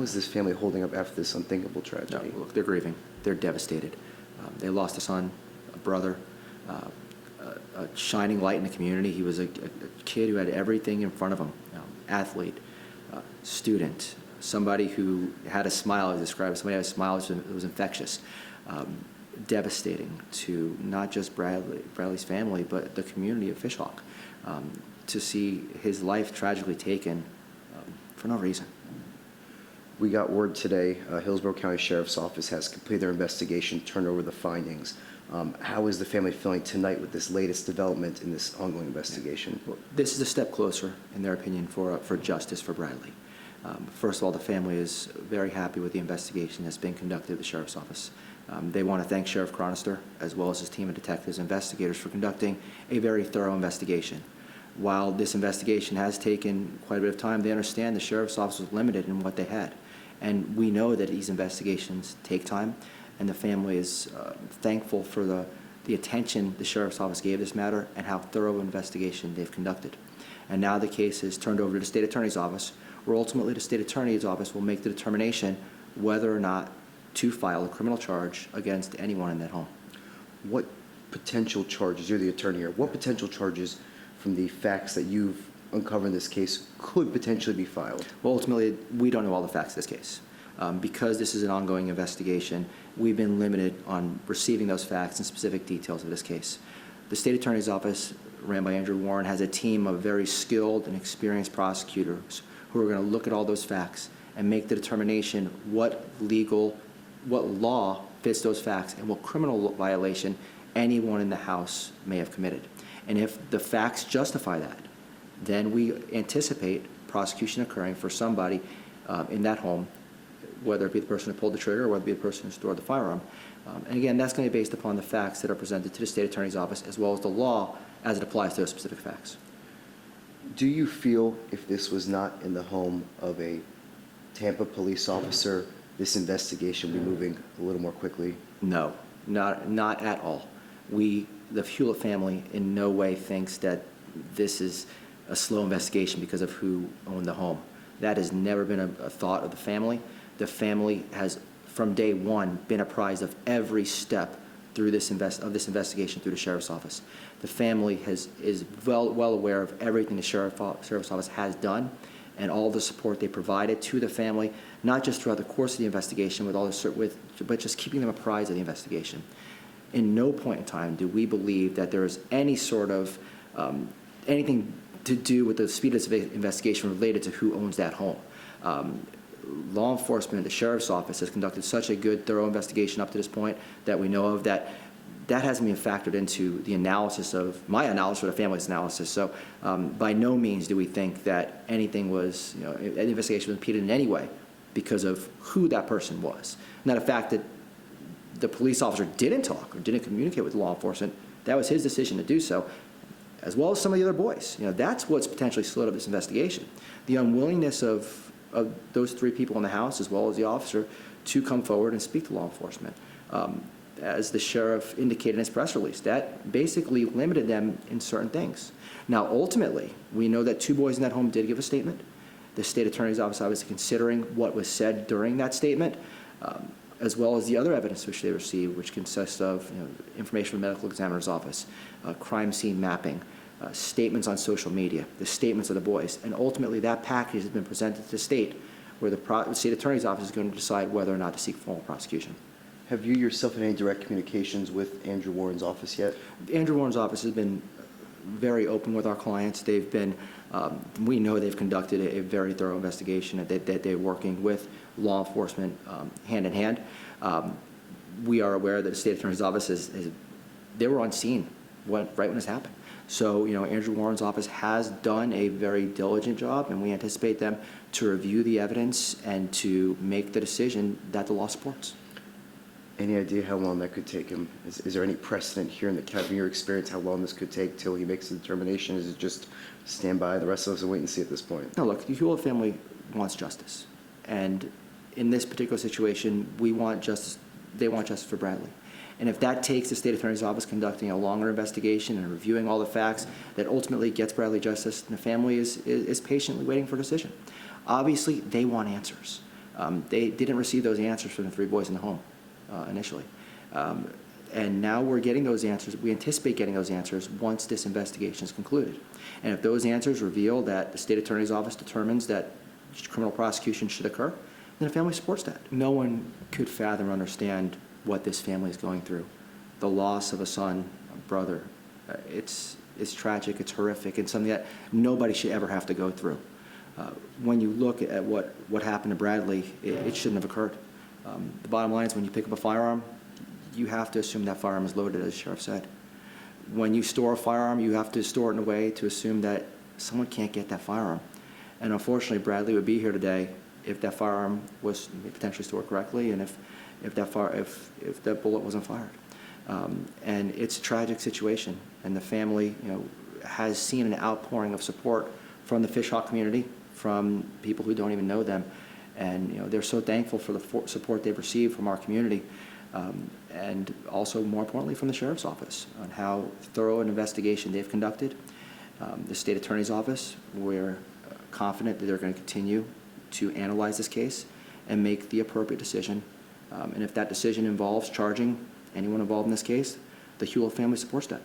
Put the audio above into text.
is this family holding up after this unthinkable No, tragedy? look, they're grieving. They're devastated. They lost a son, a brother, a shining light in the community. He was a kid who had everything in front of him, athlete, student, somebody who had a smile, as described, somebody who had a smile that was infectious. Devastating to not just Bradley's family, but the community of Fishhawk, to see his life tragically taken for no reason. We got word today, Hillsborough County Sheriff's Office has completed their investigation, turned over the findings. How is the family feeling tonight with this latest development in this ongoing investigation? Well, this is a step closer, in their opinion, for justice for Bradley. First of all, the family is very happy with the investigation that's been conducted at the Sheriff's Office. They want to thank Sheriff Chronister, as well as his team of detectives and investigators, for conducting a very thorough investigation. While this investigation has taken quite a bit of time, they understand the Sheriff's Office was limited in what they had. And we know that these investigations take time, and the family is thankful for the attention the Sheriff's Office gave this matter and how thorough investigation they've conducted. And now the case is turned over to the State Attorney's Office, where ultimately the State Attorney's Office will make the determination whether or not to file a criminal charge against anyone in that home. What potential charges, you're the attorney here, what potential charges from the facts that you've uncovered in this case could potentially be filed? Well, ultimately, we don't know all the facts of this case. Because this is an ongoing investigation, we've been limited on receiving those facts and specific details of this case. The State Attorney's Office, ran by Andrew Warren, has a team of very skilled and experienced prosecutors who are going to look at all those facts and make the determination what law fits those facts and what criminal violation anyone in the house may have committed. And if the facts justify that, then we anticipate prosecution occurring for somebody in that home, whether it be the person who pulled the trigger or whether it be the person who stored the firearm. And again, that's going to be based upon the facts that are presented to the State Attorney's Office, as well as the law as it applies to those specific facts. Do you feel if this was not in the home of a Tampa police officer, this investigation would be moving a little more quickly? No, not at all. The Hulett family in no way thinks that this is a slow investigation because of who owned the home. That has never been a thought of the family. The family has, from day one, been apprised of every step through this investigation through the Sheriff's Office. The family is well aware of everything the Sheriff's Office has done and all the support they provided to the family, not just throughout the course of the investigation, but just keeping them apprised of the investigation. In no point in time do we believe that there is any sort of anything to do with the speed of this investigation related to who owns that home. Law enforcement, the Sheriff's Office, has conducted such a good, thorough investigation up to this point that we know of that hasn't been factored into the analysis of my analysis or the family's analysis. So by no means do we think that anything was, an investigation was impeded in any way because of who that person was. Now, the fact that the police officer didn't talk or didn't communicate with law enforcement, that was his decision to do so, as well as some of the other boys. That's what's potentially slowed up this investigation. The unwillingness of those three people in the house, as well as the officer, to come forward and speak to law enforcement. As the sheriff indicated in his press release, that basically limited them in certain things. Now, ultimately, we know that two boys in that home did give a statement. The State Attorney's Office obviously considering what was said during that statement, as well as the other evidence which they received, which consists of information from the medical examiner's office, crime scene mapping, statements on social media, the statements of the boys, and ultimately that package has been presented to the state, where the State Attorney's Office is going to decide whether or not to seek formal prosecution. Have you yourself had any direct communications with Andrew Warren's office yet? Andrew Warren's office has been very open with our clients. They've been, we know they've conducted a very thorough investigation, that they're working with law enforcement hand in hand. We are aware that the State Attorney's Office they were on scene right when this happened. So, Andrew Warren's office has done a very diligent job, and we anticipate them to review the evidence and to make the decision that the law supports. Any idea how long that could take him? Is there any precedent here in your experience how long this could take till he makes the determination? Is it just stand by, the rest of us and wait and see at this point? No, look, the Hulett family wants justice. And in this particular situation, we want justice. They want justice for Bradley. And if that takes the State Attorney's Office conducting a longer investigation and reviewing all the facts that ultimately gets Bradley justice, and the family is patiently waiting for a decision. Obviously, they want answers. They didn't receive those answers from the three boys in the home initially. And now we're getting those answers. We anticipate getting those answers once this investigation is concluded. And if those answers reveal that the state attorney's office determines that criminal prosecution should occur, then the family supports that. No one could fathom or understand what this family is going through. The loss of a son, a brother, it's tragic, it's horrific, and something that nobody should ever have to go through. When you look at what happened to Bradley, it shouldn't have occurred. The bottom line is when you pick up a firearm, you have to assume that firearm is loaded, as the sheriff said. When you store a firearm, you have to store it in a way to assume that someone can't get that firearm. And unfortunately, Bradley would be here today if that firearm was potentially stored correctly and if that bullet wasn't fired. And it's a tragic situation, and the family, has seen an outpouring of support from the Fishhawk community, from people who don't even know them, and they're so thankful for the support they've received from our community, and also more importantly from the sheriff's office on how thorough an investigation they've conducted. The state attorney's office, we're confident that they're going to continue to analyze this case and make the appropriate decision. And if that decision involves charging anyone involved in this case, the Hulett family supports that.